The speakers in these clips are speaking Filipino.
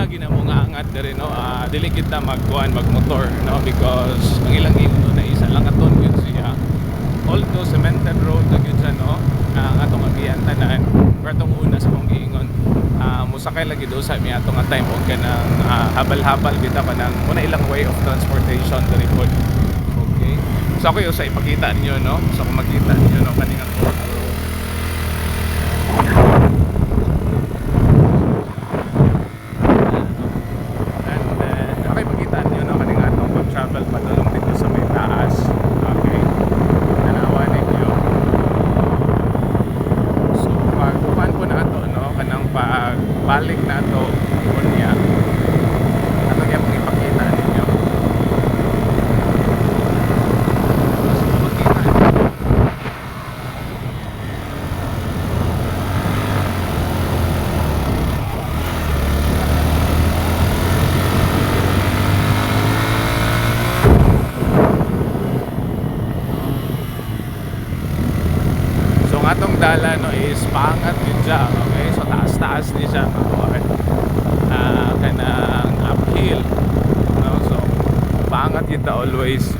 lagi na mo nga angat diri no, dili kita magmotor no, because ang ilang ingon na isa lang aton yun siya, although cemented road na yun siya no, ang atong agian tanan, pero atong una sa mong giingon, musakay lagi do sa mi atong nga time og kanang habal-habal bitaw ka nang muna ilang way of transportation diri pod. Okay, so ako yung sa ipakita niyo no, so kung makita niyo no kaning ako. Travel padulong dito sa may taas. Okay, tanawan ninyo. So pagkuhan po na ito no, kanang pagbalik na ito kunya ato kaya pong ipakita ninyo. So makita ninyo. Atong dala no is paangat yun siya, okay, so taas ni siya okay? Kanang uphill no? So paangat yun ta always.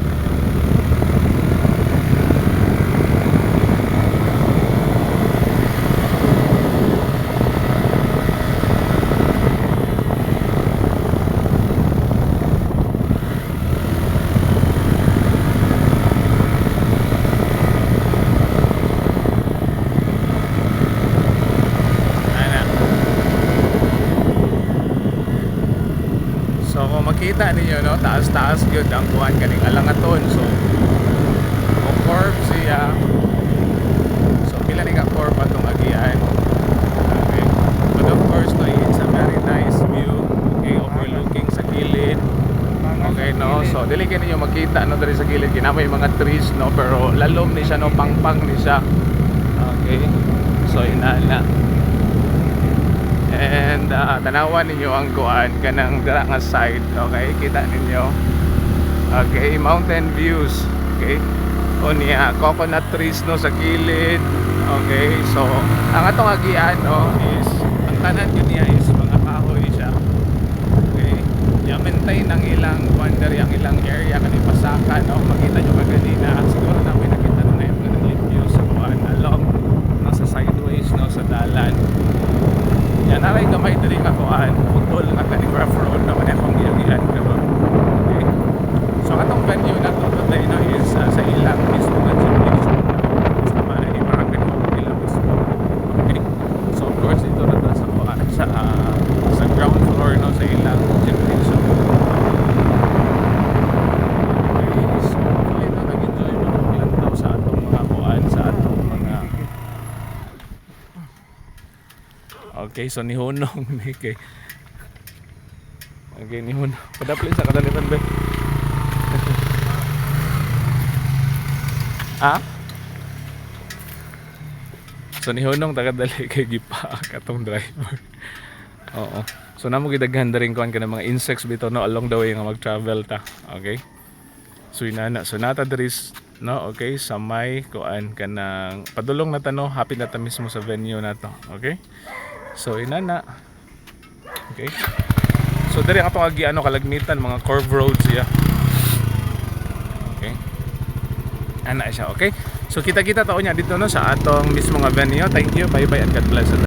So kung makita ninyo no, taas-taas yun ang kuhan kaning alangaton. So kung curve siya, so pila ni ka curve atong agian. Okay, but of course no, it's a very nice view, okay, overlooking sa gilid. Okay no, so dili kay ninyo makita no diri sa gilid kinamay mga trees no, pero lalom ni siya no, pangpang ni siya. Okay, so inana. And tanawan ninyo ang kuan kanang dira nga side, okay, kita ninyo. Okay, mountain views, okay, o niya coconut trees no sa gilid. Okay, so ang atong agian no is ang tanan yun niya is mga kahoy siya. Okay, i-maintain ang ilang boundary, ang ilang area kanang pasaka no, makita nyo kaganina siguro na may nakita na yung mga views sa kuan along nasa sideways no sa dalan. Yan, aray gamay dali nga kuan putol nga kaning rough road naman akong giagian karon. Okay, so atong venue na to today no is sa ilang mismo nga gymnasium sa may Barangay ilang mismo. Okay, so of course ito na to sa kuan sa ground floor no sa ilang gymnasium. Okay, so hopefully no nag-enjoy mo maglantaw sa atong mga kuan sa atong mga. Okay, so ni Hunong ni kay. Okay, ni Hunong. Padaplin sa kadalitan ba? So ni Hunong tagadali kay gipa katong driver. Oo. So namo gidaghan ring kuan kana mga insects bitaw no along the way nga mag-travel ta. Okay? So inana, so nata diri no, okay, sa may kuan kanang padulong na ta no, hapit na ta mismo sa venue na to. Okay? So inana. Okay. So diri ang atong agi ano kalagmitan mga curve roads siya. Okay. Ana siya, okay? So kita-kita taon niya dito no sa atong mismo nga venue. Thank you. Bye bye and God bless.